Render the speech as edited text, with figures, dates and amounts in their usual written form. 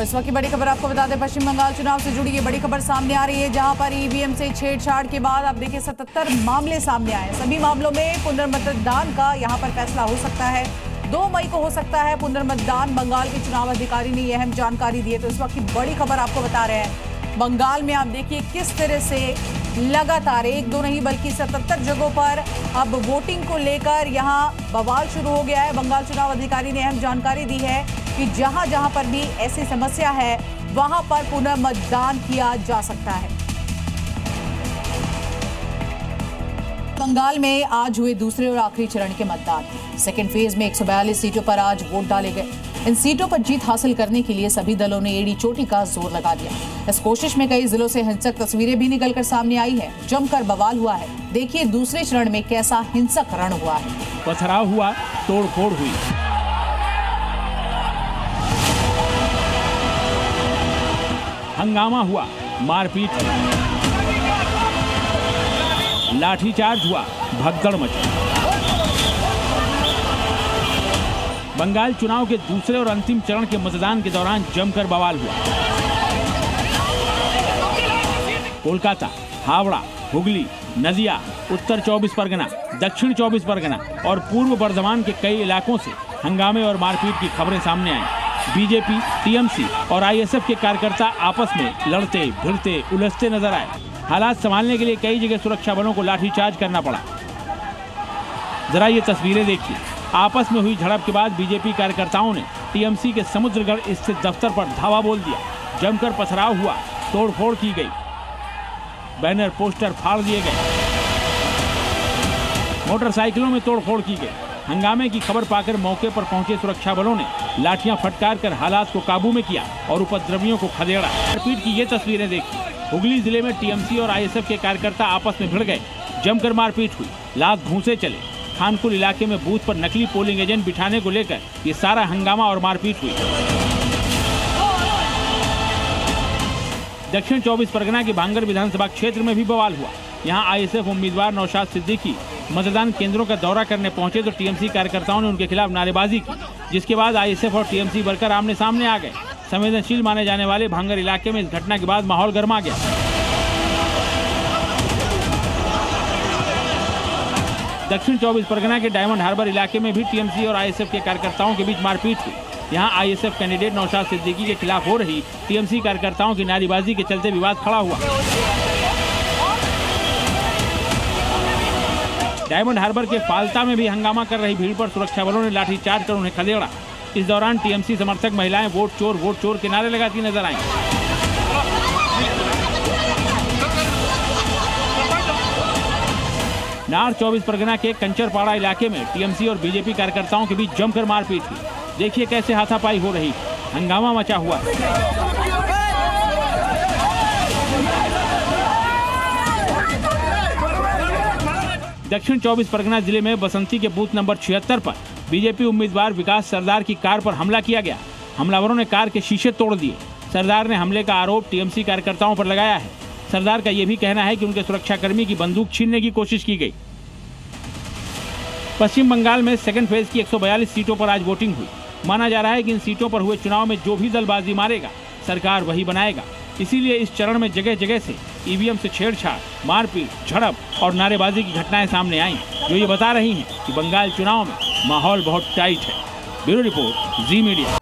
इस वक्त की बड़ी खबर आपको बता दें, पश्चिम बंगाल चुनाव से जुड़ी ये बड़ी खबर सामने आ रही है, जहां पर ईवीएम से छेड़छाड़ के बाद अब देखिए 77 मामले सामने आए। सभी मामलों में पुनर्मतदान का यहां पर फैसला हो सकता है। 2 मई को हो सकता है पुनर्मतदान। बंगाल के चुनाव अधिकारी ने यह अहम जानकारी दी है। तो इस वक्त की बड़ी खबर आपको बता रहे हैं, बंगाल में आप देखिए किस तरह से लगातार 1-2 नहीं बल्कि 77 जगहों पर अब वोटिंग को लेकर यहां बवाल शुरू हो गया है। बंगाल चुनाव अधिकारी ने अहम जानकारी दी है कि जहां जहां पर भी ऐसी समस्या है वहां पर पुनर्मतदान किया जा सकता है। बंगाल में आज हुए दूसरे और आखिरी चरण के मतदान। सेकेंड फेज में 142 सीटों पर आज वोट डाले गए। इन सीटों पर जीत हासिल करने के लिए सभी दलों ने एड़ी चोटी का जोर लगा दिया। इस कोशिश में कई जिलों से हिंसक तस्वीरें भी निकलकर सामने आई है। जमकर बवाल हुआ है। देखिए दूसरे चरण में कैसा हिंसक रण हुआ है। पथराव हुआ, तोड़फोड़ हुई, हंगामा हुआ, मारपीट हुई, लाठीचार्ज हुआ, भगदड़ मची। बंगाल चुनाव के दूसरे और अंतिम चरण के मतदान के दौरान जमकर बवाल हुआ। कोलकाता, हावड़ा, हुगली, नदिया, उत्तर 24 परगना, दक्षिण 24 परगना और पूर्व बर्धमान के कई इलाकों से हंगामे और मारपीट की खबरें सामने आई। बीजेपी, टीएमसी और आईएसएफ के कार्यकर्ता आपस में लड़ते, भिड़ते, उलझते नजर आए। हालात संभालने के लिए कई जगह सुरक्षा बलों को लाठीचार्ज करना पड़ा। जरा ये तस्वीरें देखिए। आपस में हुई झड़प के बाद बीजेपी कार्यकर्ताओं ने टीएमसी के समुद्रगढ़ स्थित दफ्तर पर धावा बोल दिया। जमकर पथराव हुआ, तोड़फोड़ की गई, बैनर पोस्टर फाड़ दिए गए, मोटरसाइकिलों में तोड़फोड़ की गई। हंगामे की खबर पाकर मौके पर पहुंचे सुरक्षा बलों ने लाठियां फटकार कर हालात को काबू में किया और उपद्रवियों को खदेड़ा। मारपीट की ये तस्वीरें देखी। हुगली जिले में टीएमसी और आईएसएफ के कार्यकर्ता आपस में भिड़ गए। जमकर मारपीट हुई, लात घूंसे चले। खानपुर इलाके में बूथ पर नकली पोलिंग एजेंट बिठाने को लेकर ये सारा हंगामा और मारपीट हुई। दक्षिण 24 परगना के भांगर विधानसभा क्षेत्र में भी बवाल हुआ। यहां आईएसएफ उम्मीदवार नौशाद सिद्दीकी मतदान केंद्रों का दौरा करने पहुंचे तो टीएमसी कार्यकर्ताओं ने उनके खिलाफ नारेबाजी की, जिसके बाद आईएसएफ और टीएमसी वर्कर आमने सामने आ गए। संवेदनशील माने जाने वाले भांगर इलाके में इस घटना के बाद माहौल गर्मा गया। दक्षिण 24 परगना के डायमंड हार्बर इलाके में भी टीएमसी और आईएसएफ के कार्यकर्ताओं के बीच मारपीट हुई। यहां आईएसएफ कैंडिडेट नौशाद सिद्दीकी के खिलाफ हो रही टीएमसी कार्यकर्ताओं की नारेबाजी के चलते विवाद खड़ा हुआ। डायमंड हार्बर के फालता में भी हंगामा कर रही भीड़ पर सुरक्षा बलों ने लाठीचार्ज कर उन्हें खदेड़ा। इस दौरान टीएमसी समर्थक महिलाएं वोट चोर के नारे लगाती नजर आईं। नार 24 परगना के कंचरपाड़ा इलाके में टीएमसी और बीजेपी कार्यकर्ताओं के बीच जमकर मारपीट हुई। देखिए कैसे हाथापाई हो रही, हंगामा मचा हुआ। दक्षिण 24 परगना जिले में बसंती के बूथ नंबर 76 पर बीजेपी उम्मीदवार विकास सरदार की कार पर हमला किया गया। हमलावरों ने कार के शीशे तोड़ दिए। सरदार ने हमले का आरोप टीएमसी कार्यकर्ताओं पर लगाया है। सरदार का यह भी कहना है कि उनके सुरक्षाकर्मी की बंदूक छीनने की कोशिश की गई। पश्चिम बंगाल में सेकेंड फेज की 142 सीटों पर आज वोटिंग हुई। माना जा रहा है कि इन सीटों पर हुए चुनाव में जो भी दल बाजी मारेगा सरकार वही बनाएगा। इसीलिए इस चरण में जगह जगह से ईवीएम से छेड़छाड़, मारपीट, झड़प और नारेबाजी की घटनाएं सामने आई, जो ये बता रही हैं कि बंगाल चुनाव में माहौल बहुत टाइट है। ब्यूरो रिपोर्ट, जी मीडिया।